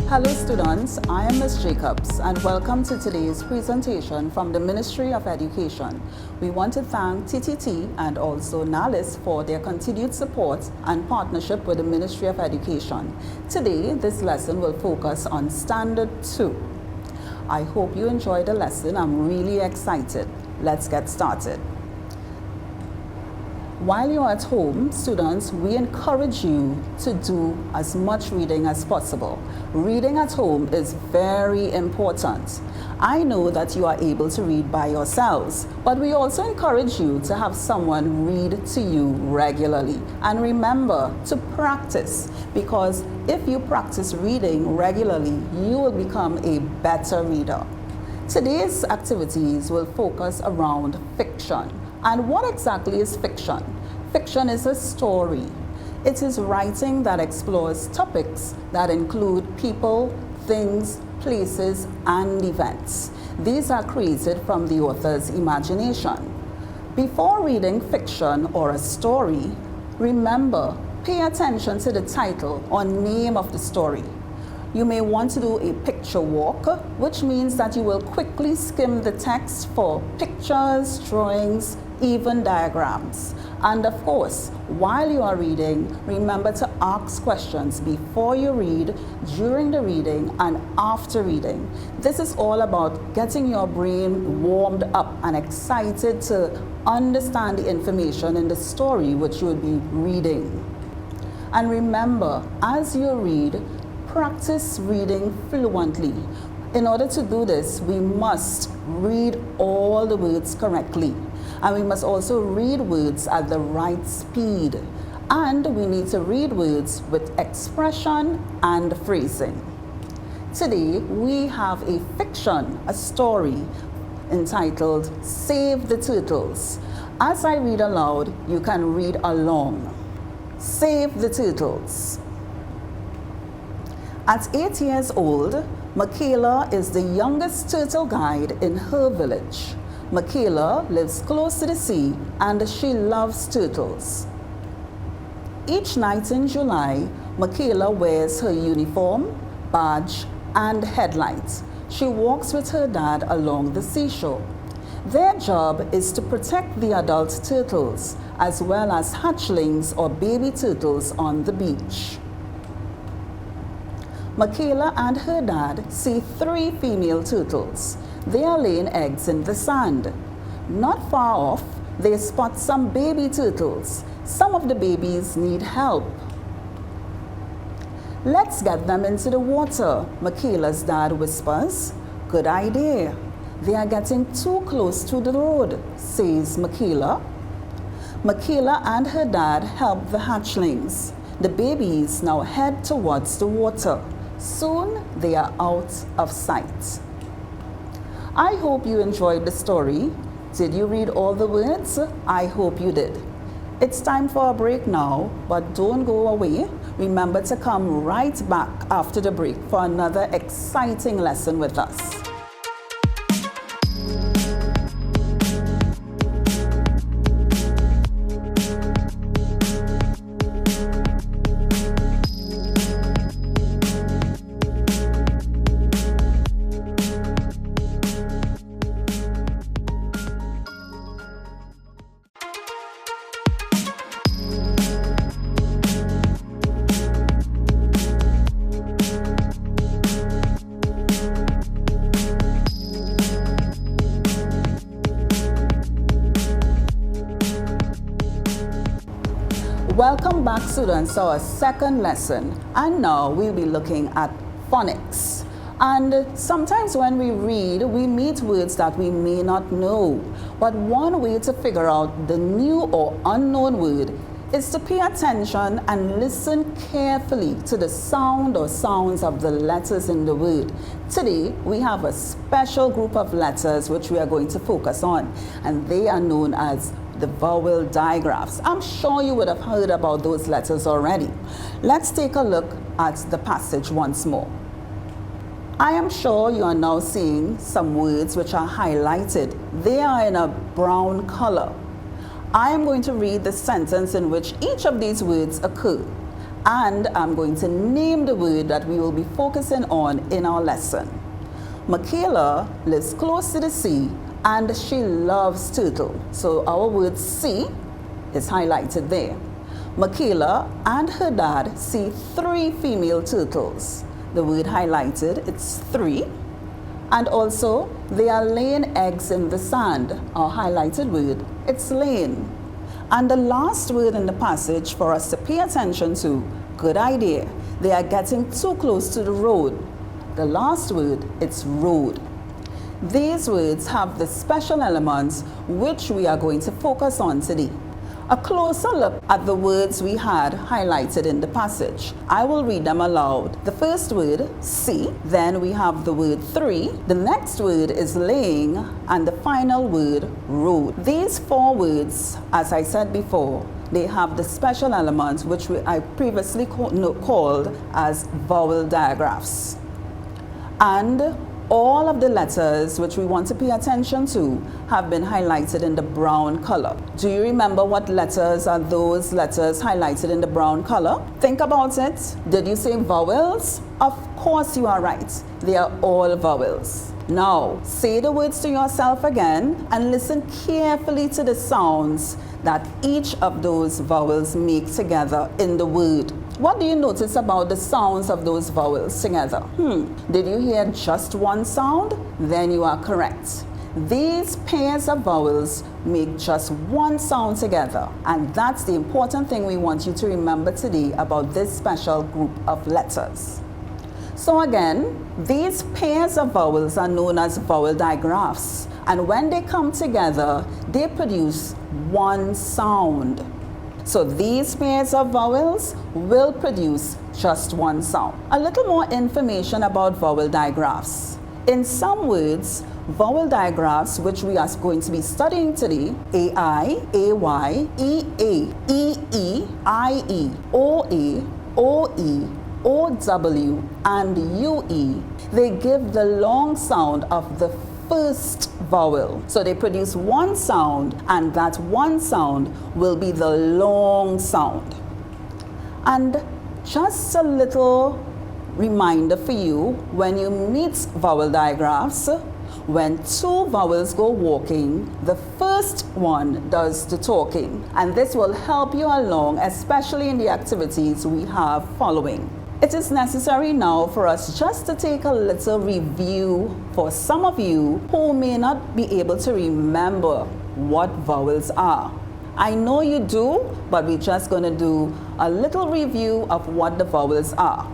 Hello students, I am Ms. Jacobs and welcome to today's presentation from the Ministry of Education. We want to thank TTT and also NALIS for their continued support and partnership with the Ministry of Education. Today, this lesson will focus on Standard 2. I hope you enjoyed the lesson. I'm really excited. Let's get started. While you're at home, students, we encourage you to do as much reading as possible. Reading at home is very important. I know that you are able to read by yourselves, but we also encourage you to have someone read to you regularly. And remember to practice, because if you practice reading regularly, you will become a better reader. Today's activities will focus around fiction. And what exactly is fiction? Fiction is a story. It is writing that explores topics that include people, things, places, and events. These are created from the author's imagination. Before reading fiction or a story, remember, pay attention to the title or name of the story. You may want to do a picture walk, which means that you will quickly skim the text for pictures, drawings, even diagrams. And of course, while you are reading, remember to ask questions before you read, during the reading, and after reading. This is all about getting your brain warmed up and excited to understand the information in the story which you will be reading. And remember, as you read, practice reading fluently. In order to do this, we must read all the words correctly. And we must also read words at the right speed. And we need to read words with expression and phrasing. Today, we have a fiction, a story entitled Save the Turtles. As I read aloud, you can read along. Save the Turtles. At 8 years old, Michaela is the youngest turtle guide in her village. Michaela lives close to the sea and she loves turtles. Each night in July, Michaela wears her uniform, badge, and headlights. She walks with her dad along the seashore. Their job is to protect the adult turtles as well as hatchlings or baby turtles on the beach. Michaela and her dad see 3 female turtles. They are laying eggs in the sand. Not far off, they spot some baby turtles. Some of the babies need help. Let's get them into the water, Michaela's dad whispers. Good idea. They are getting too close to the road, says Michaela. Michaela and her dad help the hatchlings. The babies now head towards the water. Soon they are out of sight. I hope you enjoyed the story. Did you read all the words? I hope you did. It's time for a break now, but don't go away. Remember to come right back after the break for another exciting lesson with us. Welcome back, students, to our second lesson, and now we'll be looking at phonics. And sometimes when we read, we meet words that we may not know, but one way to figure out the new or unknown word is to pay attention and listen carefully to the sound or sounds of the letters in the word. Today, we have a special group of letters which we are going to focus on, and they are known as the vowel digraphs. I'm sure you would have heard about those letters already. Let's take a look at the passage once more. I am sure you are now seeing some words which are highlighted. They are in a brown color. I am going to read the sentence in which each of these words occur. and I'm going to name the word that we will be focusing on in our lesson. Michaela lives close to the sea and she loves turtle. So our word sea is highlighted there. Michaela and her dad see 3 female turtles. The word highlighted, it's 3. And also, they are laying eggs in the sand. Our highlighted word, it's laying. And the last word in the passage for us to pay attention to, good idea, they are getting too close to the road. The last word, it's road. These words have the special elements which we are going to focus on today. A closer look at the words we had highlighted in the passage. I will read them aloud. The first word, see, then we have the word 3, the next word is laying, and the final word, road. These 4 words, as I said before, they have the special elements which I previously called as vowel digraphs. And all of the letters which we want to pay attention to have been highlighted in the brown color. Do you remember what letters are those letters highlighted in the brown color? Think about it. Did you say vowels? Of course you are right. They are all vowels. Now, say the words to yourself again and listen carefully to the sounds that each of those vowels make together in the word. What do you notice about the sounds of those vowels together? Did you hear just one sound? Then you are correct. These pairs of vowels make just one sound together, and that's the important thing we want you to remember today about this special group of letters. So again, these pairs of vowels are known as vowel digraphs, and when they come together, they produce one sound. So these pairs of vowels will produce just one sound. A little more information about vowel digraphs. In some words, vowel digraphs, which we are going to be studying today, AI, AY, EA, EE, IE, OA, OE, OW, and UE, they give the long sound of the first vowel. So they produce one sound, and that one sound will be the long sound. And just a little reminder for you, when you meet vowel digraphs, when 2 vowels go walking, the first one does the talking. And this will help you along, especially in the activities we have following. It is necessary now for us just to take a little review for some of you who may not be able to remember what vowels are. I know you do, but we're just going to do a little review of what the vowels are.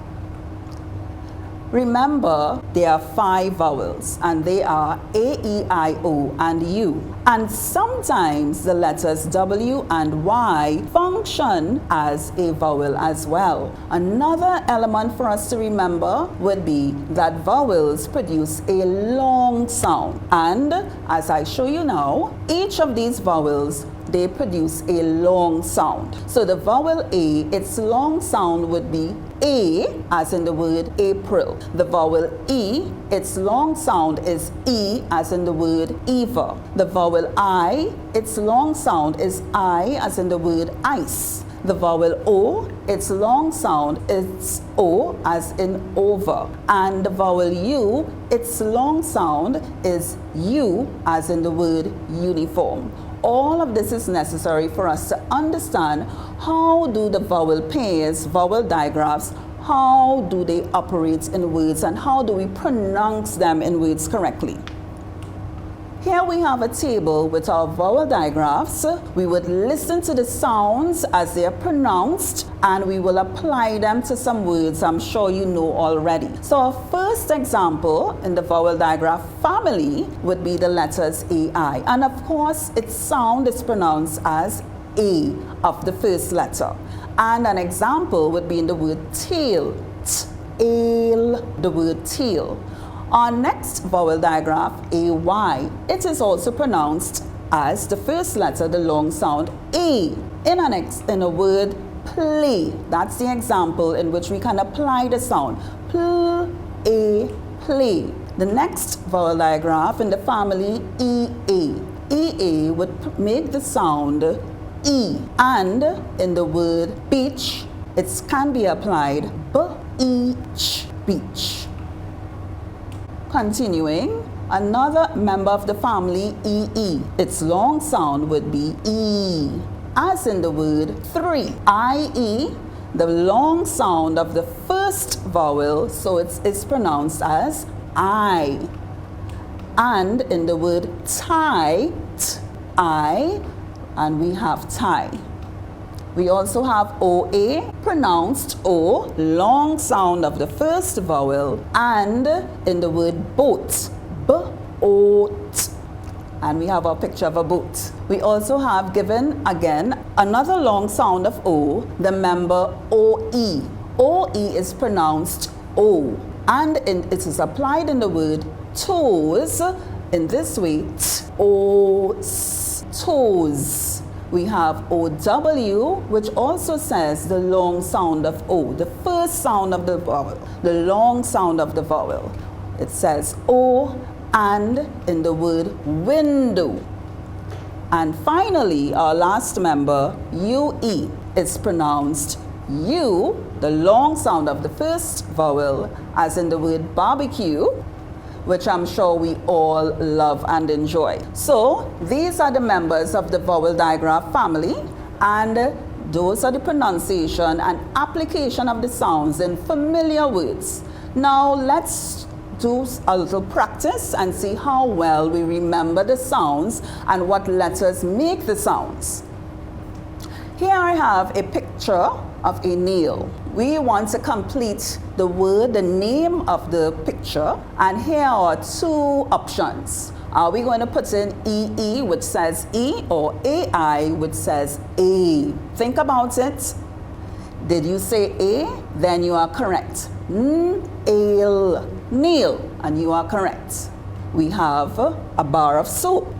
Remember, there are 5 vowels, and they are A, E, I, O, and U. And sometimes the letters W and Y function as a vowel as well. Another element for us to remember would be that vowels produce a long sound. And as I show you now, each of these vowels, they produce a long sound. So the vowel A, its long sound would be A, as in the word April. The vowel E, its long sound is E, as in the word Eva. The vowel I, its long sound is I, as in the word ice. The vowel O, its long sound is O, as in over. And the vowel U, its long sound is U, as in the word uniform. All of this is necessary for us to understand how do the vowel pairs, vowel digraphs, how do they operate in words, and how do we pronounce them in words correctly. Here we have a table with our vowel digraphs. We would listen to the sounds as they are pronounced, and we will apply them to some words I'm sure you know already. So our first example in the vowel digraph family would be the letters AI. And of course, its sound is pronounced as A of the first letter. And an example would be in the word tail, tail, the word tail. Our next vowel digraph, AY, it is also pronounced as the first letter, the long sound A. In a word, play. That's the example in which we can apply the sound. Play. The next vowel digraph in the family, EA. EA would make the sound E. And in the word beach, It can be applied beach, beach. Continuing, another member of the family, EE. Its long sound would be E, as in the word three, IE, the long sound of the first vowel, so it's pronounced as I. And in the word tie, I, and we have tie. We also have OA, pronounced O, long sound of the first vowel, and in the word boat, boat. And we have a picture of a boat. We also have given, again, another long sound of O, the member OE. OE is pronounced O, and it is applied in the word toes in this way, toes. We have OW, which also says the long sound of O, the first sound of the vowel, the long sound of the vowel. It says O, and in the word window. And finally, our last member, UE, is pronounced U, the long sound of the first vowel, as in the word barbecue, which I'm sure we all love and enjoy. So these are the members of the vowel digraph family, and those are the pronunciation and application of the sounds in familiar words. Now let's do a little practice and see how well we remember the sounds and what letters make the sounds. Here I have a picture of a nail. We want to complete the word, the name of the picture, and here are two options. Are we going to put in EE, which says E, or AI, which says A? Think about it. Did you say A? Then you are correct. Nail, nail, and you are correct. We have a bar of soap.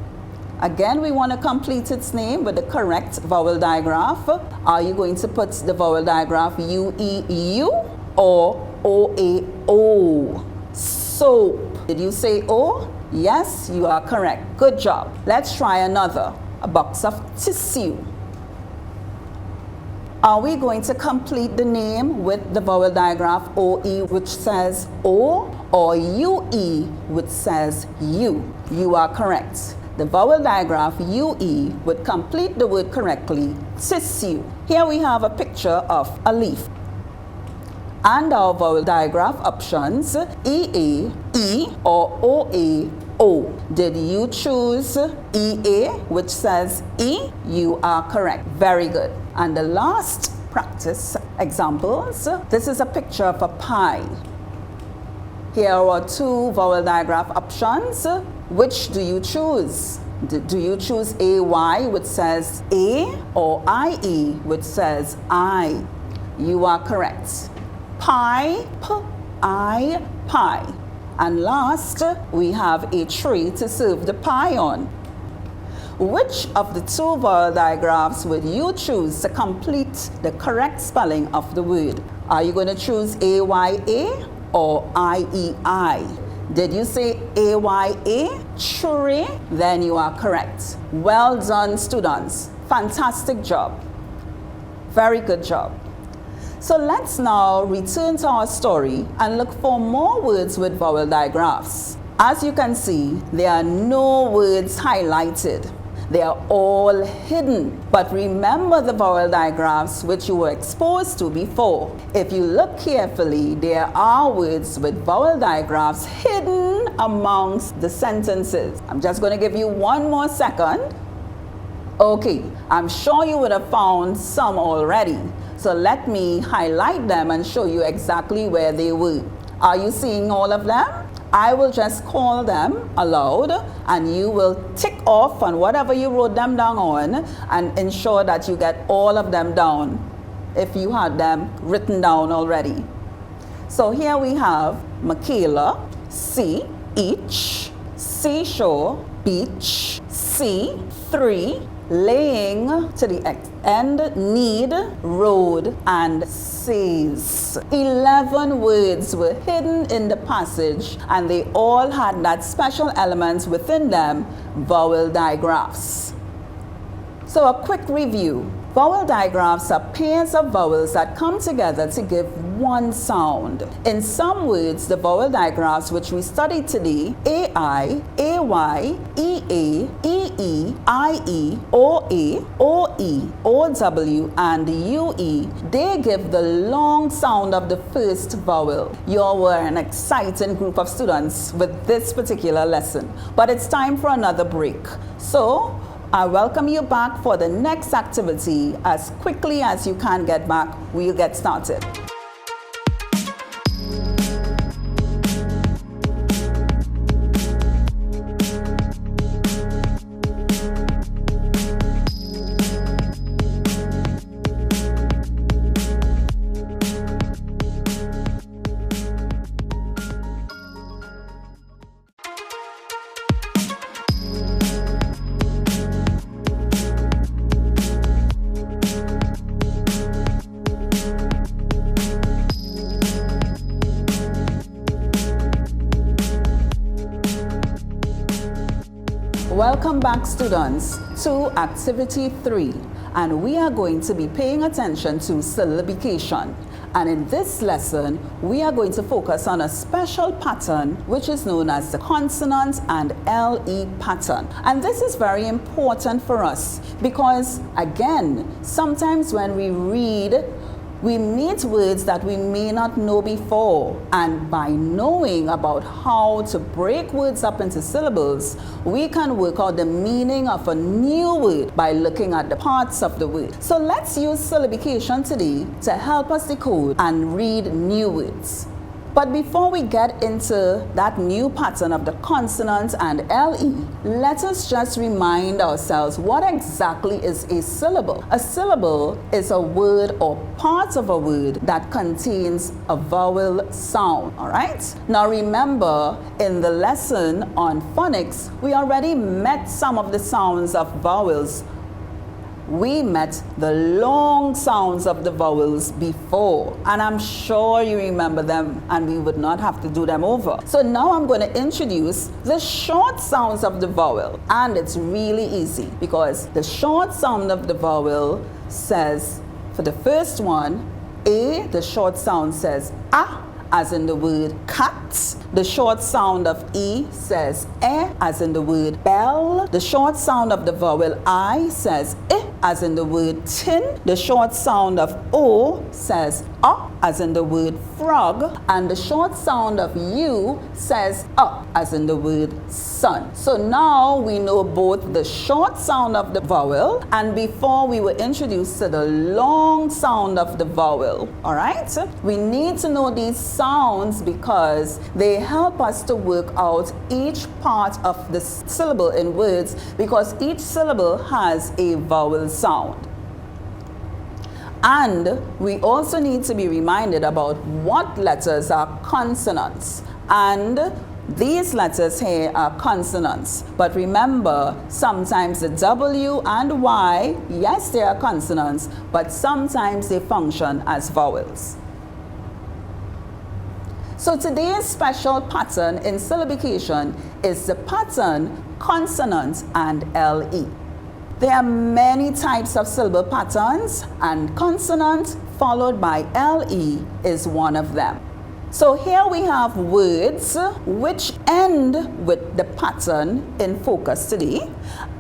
Again, we want to complete its name with the correct vowel digraph. Are you going to put the vowel digraph UEU or OAO? Soap. Did you say O? Yes, you are correct. Good job. Let's try another. A box of tissue. Are we going to complete the name with the vowel digraph OE, which says O, or UE, which says U? You are correct. The vowel digraph UE would complete the word correctly, tissue. Here we have a picture of a leaf. And our vowel digraph options, EA, E, or OA, O. Did you choose EA, which says E? You are correct. Very good. And the last practice examples, this is a picture of a pie. Here are two vowel digraph options. Which do you choose? Do you choose AY, which says A, or IE, which says I? You are correct. Pie, P-I, pie. And last, we have a tray to serve the pie on. Which of the two vowel digraphs would you choose to complete the correct spelling of the word? Are you going to choose AYA or IEI? Did you say AYA, tray? Then you are correct. Well done, students. Fantastic job. Very good job. So let's now return to our story and look for more words with vowel digraphs. As you can see, there are no words highlighted. They are all hidden. But remember the vowel digraphs which you were exposed to before. If you look carefully, there are words with vowel digraphs hidden amongst the sentences. I'm just going to give you one more second. Okay, I'm sure you would have found some already. So let me highlight them and show you exactly where they were. Are you seeing all of them? I will just call them aloud and you will tick off on whatever you wrote them down on and ensure that you get all of them down if you had them written down already. So here we have Michaela, C, each, seashore, beach, C, 3, laying to the end, need, road, and says. 11 words were hidden in the passage and they all had that special elements within them, vowel digraphs. So a quick review. Vowel digraphs are pairs of vowels that come together to give one sound. In some words, the vowel digraphs which we studied today, AI, AY, EA, EE, IE, OA, OE, OW, and UE, they give the long sound of the first vowel. You were an exciting group of students with this particular lesson, but it's time for another break. So, I welcome you back for the next activity. As quickly as you can get back, we'll get started. Welcome back, students, to activity 3, and we are going to be paying attention to syllabication. And in this lesson, we are going to focus on a special pattern which is known as the Consonant and Le pattern. And this is very important for us because, again, sometimes when we read, we meet words that we may not know before, and by knowing about how to break words up into syllables, we can work out the meaning of a new word by looking at the parts of the word. So let's use syllabication today to help us decode and read new words. But before we get into that new pattern of the consonant and LE, let us just remind ourselves what exactly is a syllable. A syllable is a word or part of a word that contains a vowel sound, all right? Now remember, in the lesson on phonics, we already met some of the sounds of vowels. We met the long sounds of the vowels before, and I'm sure you remember them, and we would not have to do them over. So now I'm going to introduce the short sounds of the vowel, and it's really easy because the short sound of the vowel says, for the first one, A, the short sound says A, as in the word cat. The short sound of E says E, as in the word bell. The short sound of the vowel I says I, as in the word tin. The short sound of O says A, as in the word frog. And the short sound of U says A, as in the word sun. So now we know both the short sound of the vowel, and before we were introduced to the long sound of the vowel. All right? We need to know these sounds because they help us to work out each part of the syllable in words, because each syllable has a vowel sound. And we also need to be reminded about what letters are consonants. And these letters here are consonants. But remember, sometimes the W and Y, yes, they are consonants, but sometimes they function as vowels. So today's special pattern in syllabication is the pattern consonant and LE. There are many types of syllable patterns, and consonant followed by LE is one of them. So here we have words which end with the pattern in focus today,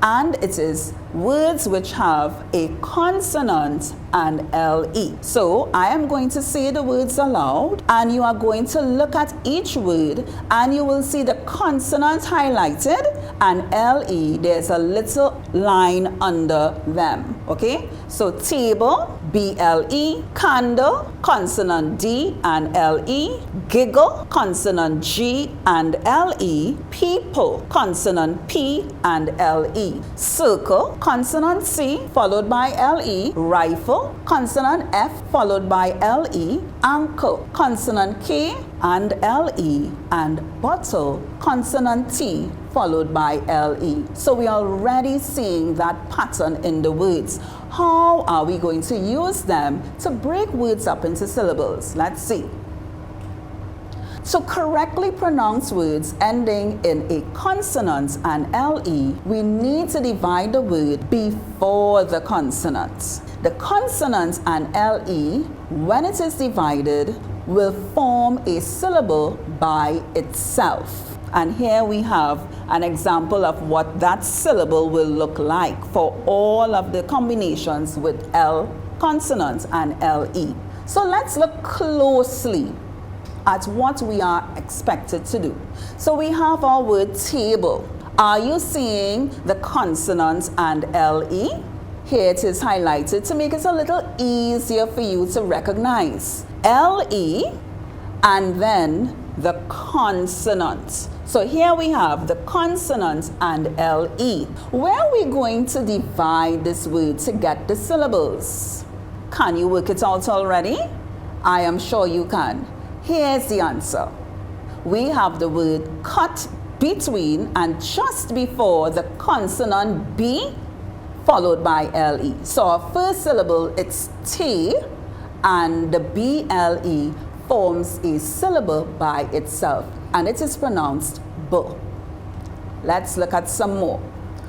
and it is words which have a consonant and LE. So I am going to say the words aloud, and you are going to look at each word, and you will see the consonant highlighted, and LE, there's a little line under them, okay? So table, BLE, candle, consonant D and LE, giggle, consonant G and LE, people, consonant P and LE, circle, consonant C followed by LE, rifle, consonant F followed by LE, ankle, consonant K and LE, and bottle, consonant T followed by LE. So we are already seeing that pattern in the words. How are we going to use them to break words up into syllables? Let's see. To correctly pronounce words ending in a consonant and LE, we need to divide the word before the consonant. The consonant and LE, when it is divided, will form a syllable by itself. And here we have an example of what that syllable will look like for all of the combinations with L consonants and LE. So let's look closely at what we are expected to do. So we have our word table. Are you seeing the consonants and LE? Here it is highlighted to make it a little easier for you to recognize. LE and then the consonant. So here we have the consonant and LE. Where are we going to divide this word to get the syllables? Can you work it out already? I am sure you can. Here's the answer. We have the word cut between and just before the consonant B followed by LE. So our first syllable, it's T, and the BLE forms a syllable by itself, and it is pronounced B. Let's look at some more.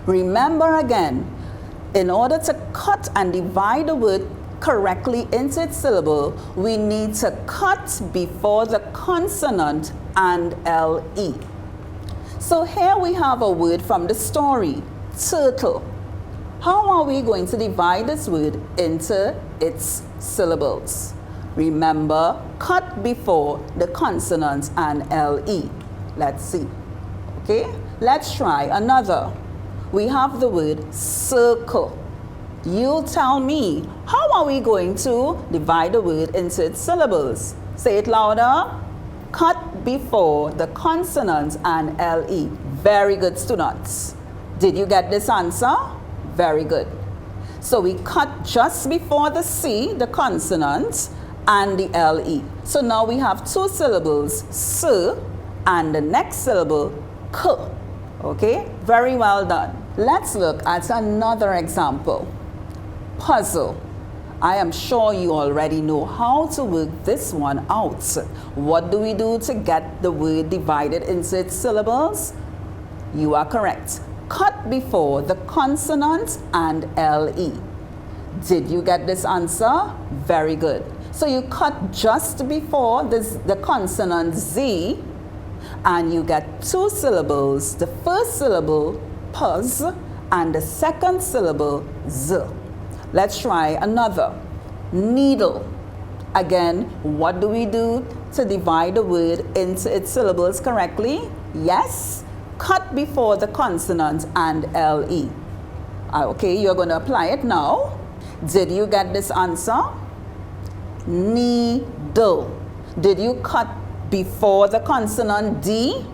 Remember again, in order to cut and divide the word correctly into its syllable, we need to cut before the consonant and LE. So here we have a word from the story, turtle. How are we going to divide this word into its syllables? Remember, cut before the consonant and LE. Let's see. Okay, let's try another. We have the word circle. You tell me, how are we going to divide the word into its syllables? Say it louder. Cut before the consonant and LE. Very good, students. Did you get this answer? Very good. So we cut just before the C, the consonant, and the LE. So now we have two syllables, S, and the next syllable, K. Okay, very well done. Let's look at another example. Puzzle. I am sure you already know how to work this one out. What do we do to get the word divided into its syllables? You are correct. Cut before the consonant and LE. Did you get this answer? Very good. So you cut just before the consonant Z, and you get two syllables. The first syllable, puz, and the second syllable, Z. Let's try another. Needle. Again, what do we do to divide the word into its syllables correctly? Yes, cut before the consonant and LE. Okay, you're going to apply it now. Did you get this answer? Needle. Did you cut before the consonant D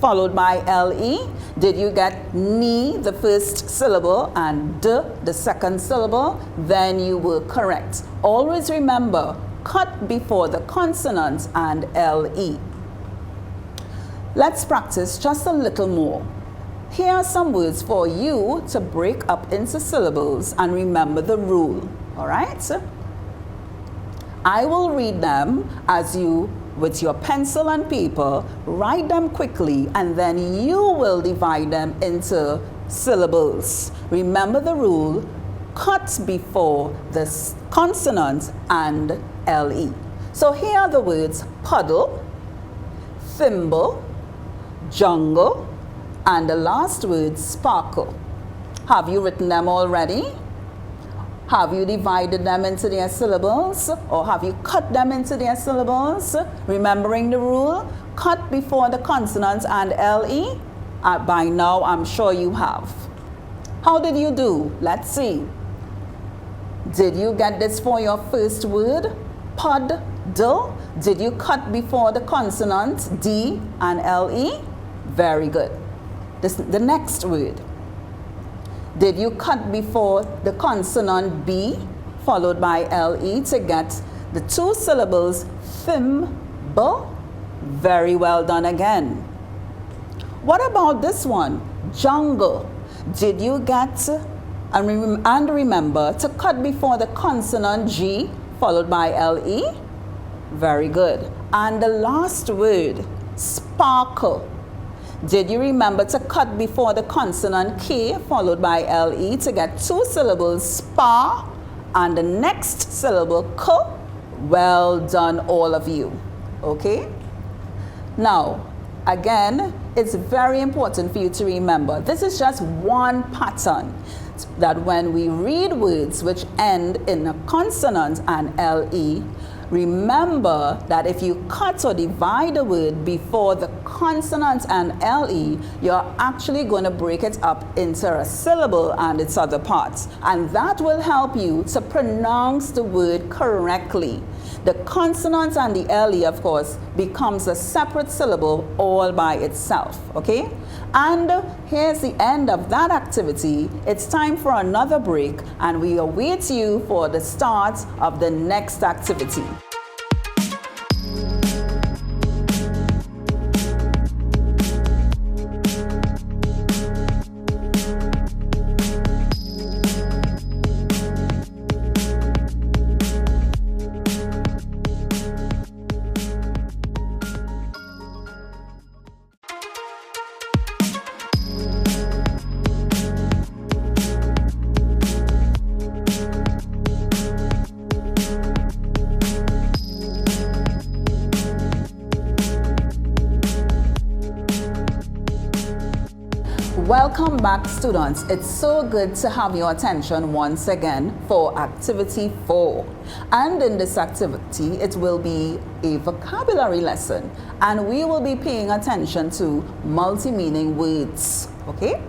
followed by LE? Did you get ni, the first syllable, and d, the second syllable? Then you were correct. Always remember, cut before the consonant and LE. Let's practice just a little more. Here are some words for you to break up into syllables and remember the rule. All right? I will read them as you, with your pencil and paper, write them quickly, and then you will divide them into syllables. Remember the rule, cut before the consonant and LE. So here are the words puddle, thimble, jungle, and the last word sparkle. Have you written them already? Have you divided them into their syllables, or have you cut them into their syllables? Remembering the rule, cut before the consonant and LE? By now, I'm sure you have. How did you do? Let's see. Did you get this for your first word? Puddle. Did you cut before the consonant D and LE? Very good. The next word. Did you cut before the consonant B followed by LE to get the two syllables thimble? Very well done again. What about this one? Jungle. Did you get, and remember, to cut before the consonant G followed by LE? Very good. And the last word, sparkle. Did you remember to cut before the consonant K followed by LE to get two syllables, spa, and the next syllable, K? Well done, all of you. Okay? Now, again, it's very important for you to remember, this is just one pattern, that when we read words which end in a consonant and LE, remember that if you cut or divide a word before the consonant and LE, you're actually going to break it up into a syllable and its other parts. And that will help you to pronounce the word correctly. The consonant and the LE, of course, becomes a separate syllable all by itself, okay? And here's the end of that activity. It's time for another break, and we await you for the start of the next activity. Welcome back, students. It's so good to have your attention once again for activity 4. And in this activity, it will be a vocabulary lesson, and we will be paying attention to multi-meaning words, okay?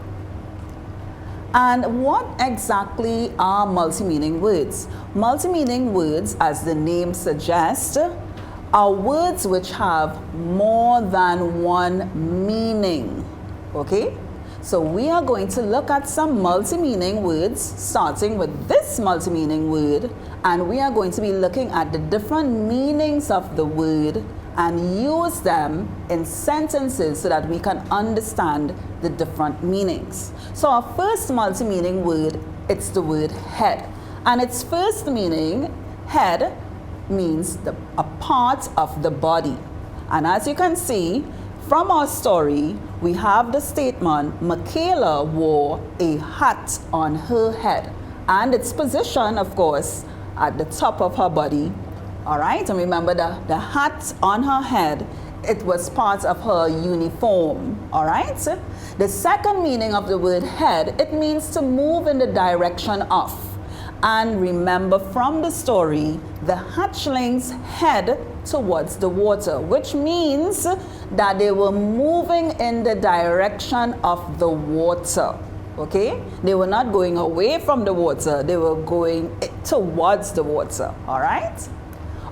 And what exactly are multi-meaning words? Multi-meaning words, as the name suggests, are words which have more than one meaning, okay? So we are going to look at some multi-meaning words, starting with this multi-meaning word, and we are going to be looking at the different meanings of the word and use them in sentences so that we can understand the different meanings. So our first multi-meaning word, it's the word head. And its first meaning, head, means a part of the body. And as you can see, from our story, we have the statement, Michaela wore a hat on her head. And its position, of course, at the top of her body. All right, and remember the hat on her head, it was part of her uniform. All right, the second meaning of the word head, it means to move in the direction of. And remember from the story, the hatchlings head towards the water, which means that they were moving in the direction of the water, okay? They were not going away from the water, they were going towards the water, all right?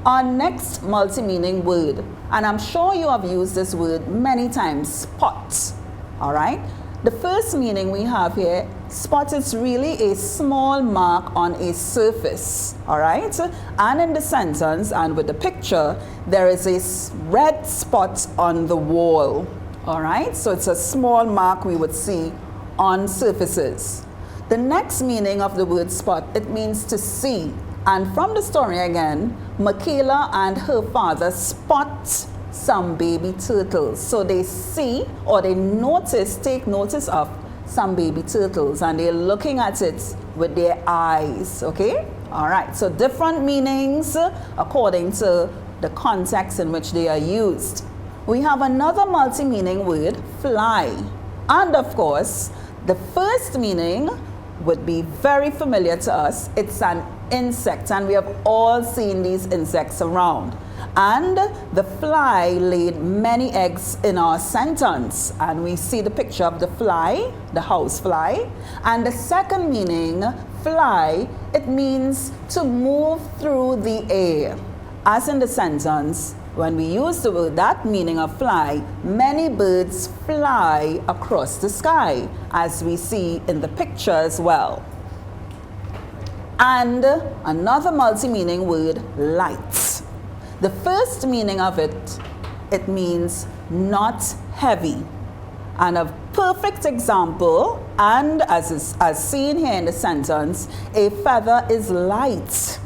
Our next multi-meaning word, and I'm sure you have used this word many times, spot, all right? The first meaning we have here, spot is really a small mark on a surface, all right? And in the sentence and with the picture, there is a red spot on the wall, all right? So it's a small mark we would see on surfaces. The next meaning of the word spot, it means to see. And from the story again, Michaela and her father spot some baby turtles. So they see or they take notice of some baby turtles, and they're looking at it with their eyes, okay? All right, so different meanings according to the context in which they are used. We have another multi-meaning word, fly. And of course, the first meaning would be very familiar to us. It's an insect, and we have all seen these insects around. And the fly laid many eggs in our sentence, and we see the picture of the fly, the house fly. And the second meaning, fly, it means to move through the air. As in the sentence, when we use the word, that meaning of fly, many birds fly across the sky, as we see in the picture as well. And another multi-meaning word, light. The first meaning of it, it means not heavy. And a perfect example, and as seen here in the sentence, a feather is light.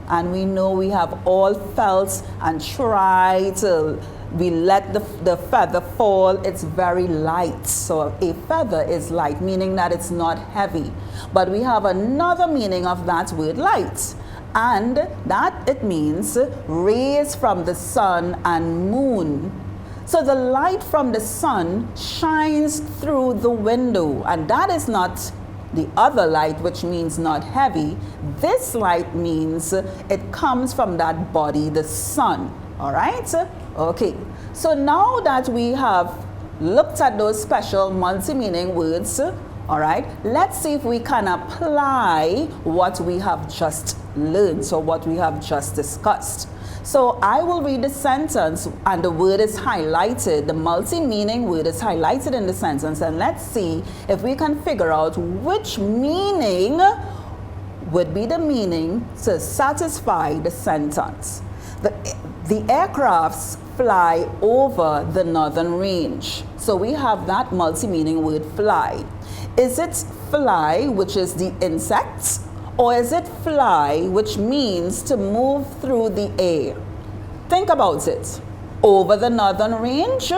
And we know we have all felt and tried to, we let the feather fall, it's very light. So a feather is light, meaning that it's not heavy. But we have another meaning of that word light, and that it means rays from the sun and moon. So the light from the sun shines through the window, and that is not the other light, which means not heavy. This light means it comes from that body, the sun. All right? Okay. So now that we have looked at those special multi-meaning words, all right, let's see if we can apply what we have just learned, so what we have just discussed. So I will read the sentence and the word is highlighted, the multi-meaning word is highlighted in the sentence, and let's see if we can figure out which meaning would be the meaning to satisfy the sentence. The aircrafts fly over the northern range. So we have that multi-meaning word fly. Is it fly, which is the insects, or is it fly, which means to move through the air? Think about it. Over the northern range?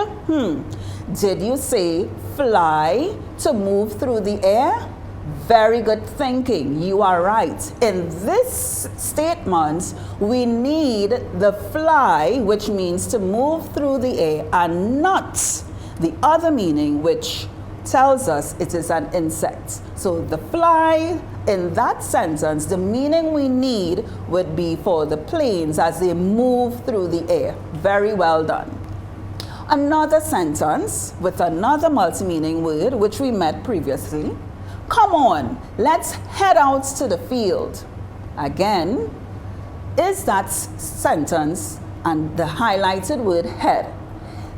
Did you say fly to move through the air? Very good thinking. You are right. In this statement, we need the fly, which means to move through the air, and not the other meaning, which tells us it is an insect. So the fly, in that sentence, the meaning we need would be for the planes as they move through the air. Very well done. Another sentence with another multi-meaning word, which we met previously. Come on, let's head out to the field. Again, is that sentence and the highlighted word head,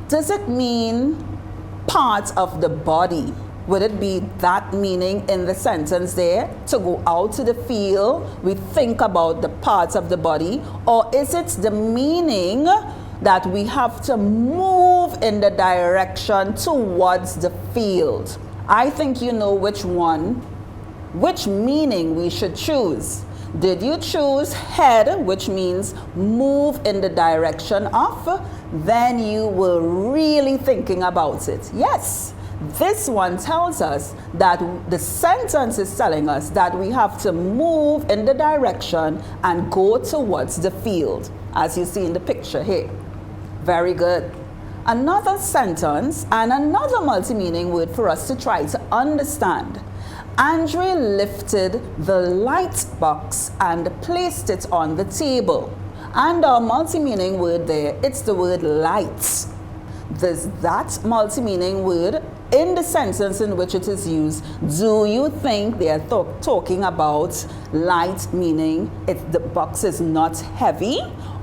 does it mean part of the body? Would it be that meaning in the sentence there, to go out to the field, we think about the parts of the body? Or is it the meaning that we have to move in the direction towards the field? I think you know which meaning we should choose. Did you choose head, which means move in the direction of? Then you were really thinking about it. Yes, this one tells us that the sentence is telling us that we have to move in the direction and go towards the field, as you see in the picture here. Very good. Another sentence and another multi-meaning word for us to try to understand. Andre lifted the light box and placed it on the table. And our multi-meaning word there, it's the word light. There's that multi-meaning word in the sentence in which it is used. Do you think they are talking about light, meaning the box is not heavy?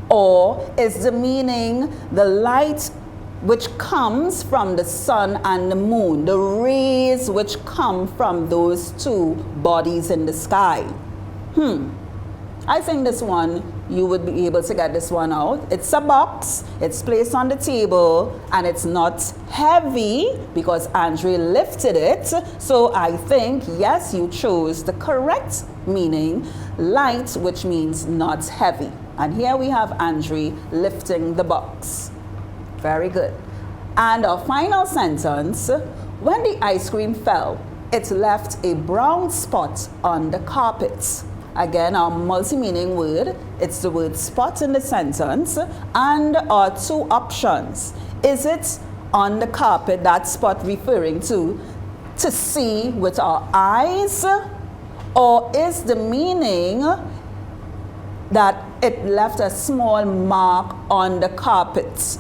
Or is the meaning the light which comes from the sun and the moon, the rays which come from those two bodies in the sky? I think this one, you would be able to get this one out. It's a box, it's placed on the table, and it's not heavy because Andre lifted it. So I think, yes, you chose the correct meaning, light, which means not heavy. And here we have Andre lifting the box. Very good. And our final sentence, when the ice cream fell, it left a brown spot on the carpet. Again, our multi-meaning word, it's the word spot in the sentence, and our two options. Is it on the carpet, that spot referring to see with our eyes, or is the meaning that it left a small mark on the carpet?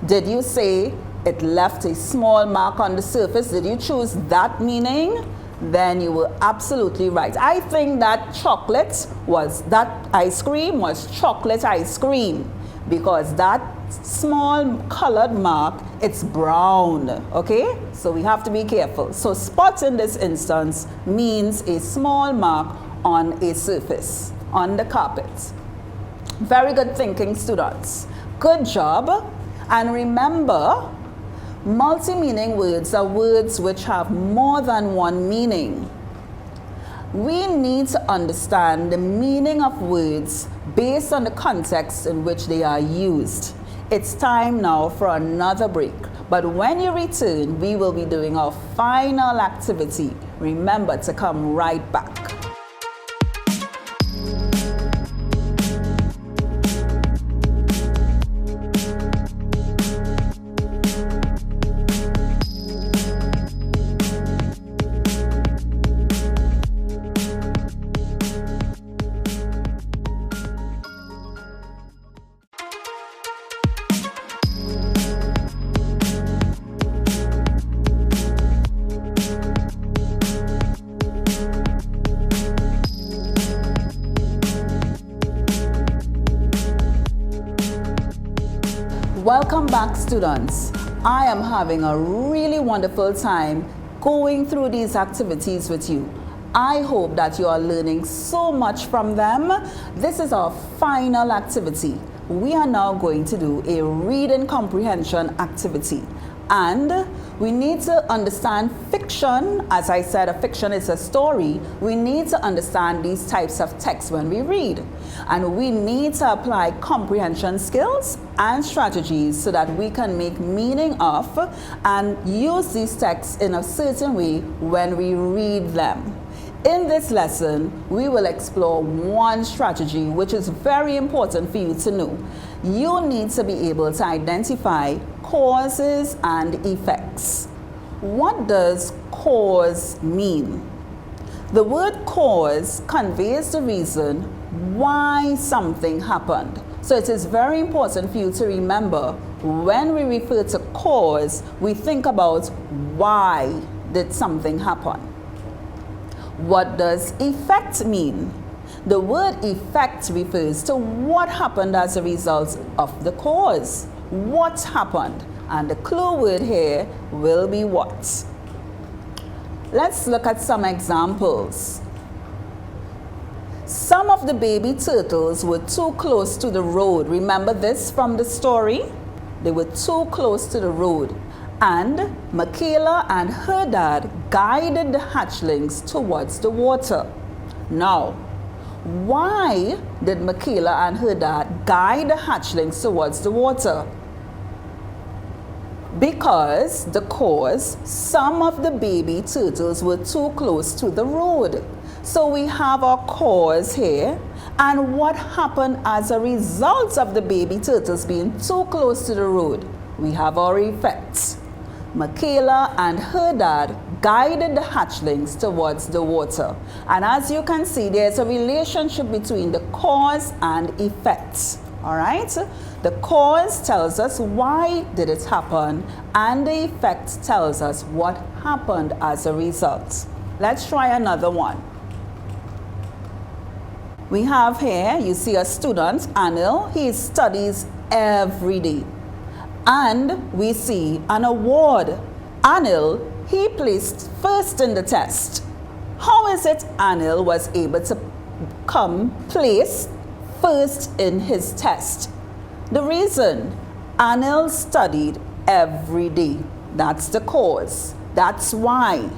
Did you say it left a small mark on the surface? Did you choose that meaning? Then you were absolutely right. I think that ice cream was chocolate ice cream, because that small colored mark, it's brown, okay? So we have to be careful. So spot in this instance means a small mark on a surface, on the carpet. Very good thinking, students. Good job. And remember, multi-meaning words are words which have more than one meaning. We need to understand the meaning of words based on the context in which they are used. It's time now for another break, but when you return, we will be doing our final activity. Remember to come right back. Welcome back, students. I am having a really wonderful time going through these activities with you. I hope that you are learning so much from them. This is our final activity. We are now going to do a reading comprehension activity. And we need to understand fiction. As I said, a fiction is a story. We need to understand these types of text when we read. And we need to apply comprehension skills and strategies so that we can make meaning of and use these texts in a certain way when we read them. In this lesson, we will explore one strategy which is very important for you to know. You need to be able to identify causes and effects. What does cause mean? The word cause conveys the reason why something happened. So it is very important for you to remember when we refer to cause, we think about why did something happen. What does effect mean? The word effect refers to what happened as a result of the cause. What happened? And the clue word here will be what. Let's look at some examples. Some of the baby turtles were too close to the road. Remember this from the story? They were too close to the road. And Michaela and her dad guided the hatchlings towards the water. Now, why did Michaela and her dad guide the hatchlings towards the water? Because the cause, some of the baby turtles were too close to the road. So we have our cause here, and what happened as a result of the baby turtles being too close to the road? We have our effects. Michaela and her dad guided the hatchlings towards the water. And as you can see, there's a relationship between the cause and effects. All right? The cause tells us why did it happen, and the effect tells us what happened as a result. Let's try another one. We have here, you see a student, Anil. He studies every day. And we see an award. Anil, he placed first in the test. How is it Anil was able to place first in his test? The reason, Anil studied every day. That's the cause. That's why.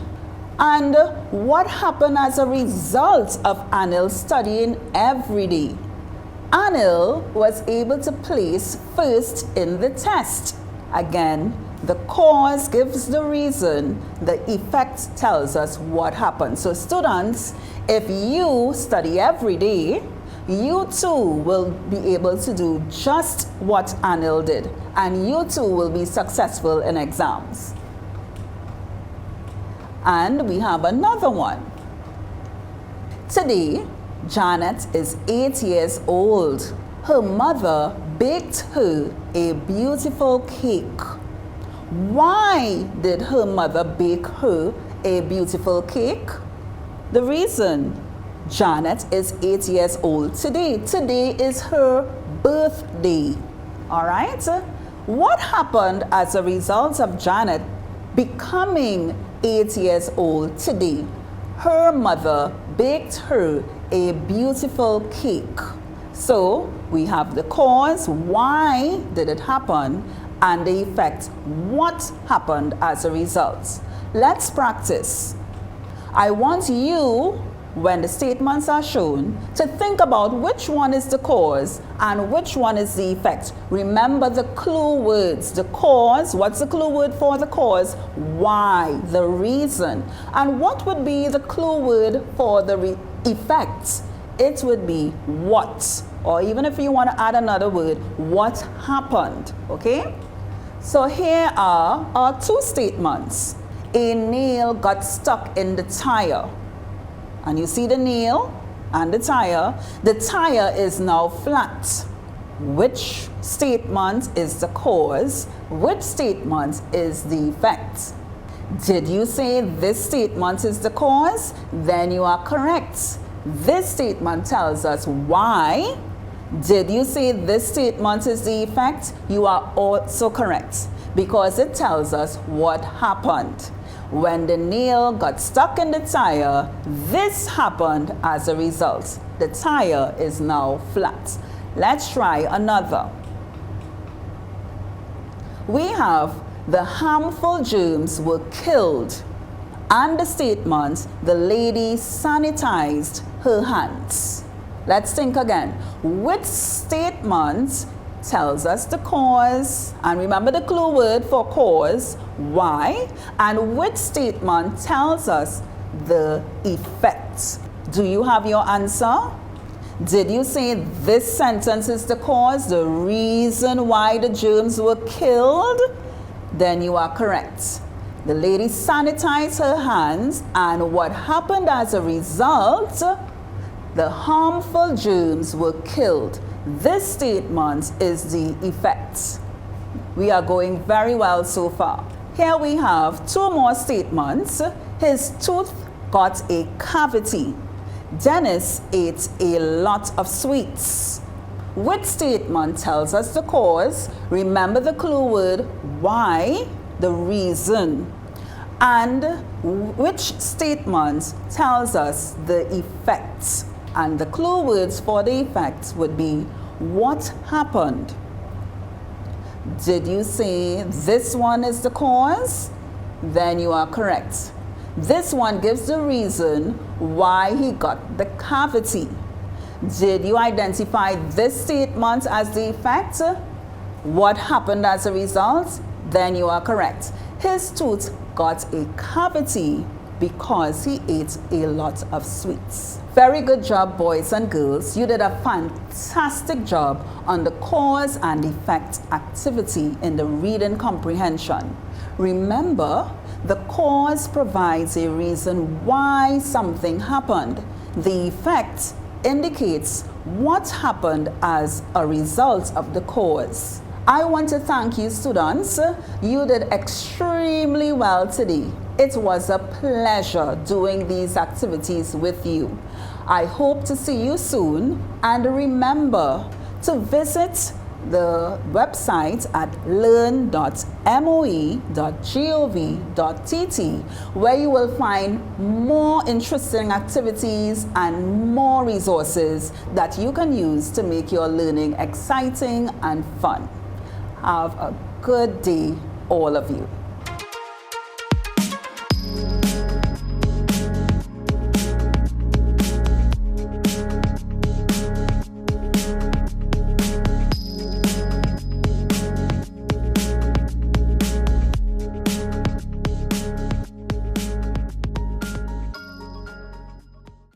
And what happened as a result of Anil studying every day? Anil was able to place first in the test. Again, the cause gives the reason, the effect tells us what happened. So students, if you study every day, you too will be able to do just what Anil did, and you too will be successful in exams. And we have another one. Today, Janet is 8 years old. Her mother baked her a beautiful cake. Why did her mother bake her a beautiful cake? The reason, Janet is 8 years old today. Today is her birthday. All right? What happened as a result of Janet becoming 8 years old today? Her mother baked her a beautiful cake. So we have the cause, why did it happen, and the effect, what happened as a result. Let's practice. I want you when the statements are shown, to think about which one is the cause and which one is the effect. Remember the clue words. The cause, what's the clue word for the cause? Why, the reason. And what would be the clue word for the effect? It would be what. Or even if you want to add another word, what happened, okay? So here are our two statements. A nail got stuck in the tire. And you see the nail and the tire. The tire is now flat. Which statement is the cause? Which statement is the effect? Did you say this statement is the cause? Then you are correct. This statement tells us why. Did you say this statement is the effect? You are also correct because it tells us what happened. When the nail got stuck in the tire, this happened as a result. The tire is now flat. Let's try another. We have the harmful germs were killed, and the statement, the lady sanitized her hands. Let's think again. Which statement tells us the cause? And remember the clue word for cause, why? And which statement tells us the effect? Do you have your answer? Did you say this sentence is the cause, the reason why the germs were killed? Then you are correct. The lady sanitized her hands, and what happened as a result? The harmful germs were killed. This statement is the effect. We are going very well so far. Here we have two more statements. His tooth got a cavity. Dennis ate a lot of sweets. Which statement tells us the cause? Remember the clue word, why, the reason. And which statement tells us the effect? And the clue words for the effect would be what happened. Did you say this one is the cause? Then you are correct. This one gives the reason why he got the cavity. Did you identify this statement as the effect? What happened as a result? Then you are correct. His tooth got a cavity because he ate a lot of sweets. Very good job, boys and girls. You did a fantastic job on the cause and effect activity in the reading comprehension. Remember, the cause provides a reason why something happened. The effect indicates what happened as a result of the cause. I want to thank you, students. You did extremely well today. It was a pleasure doing these activities with you. I hope to see you soon, and remember to visit the website at learn.moe.gov.tt, where you will find more interesting activities and more resources that you can use to make your learning exciting and fun. Have a good day, all of you.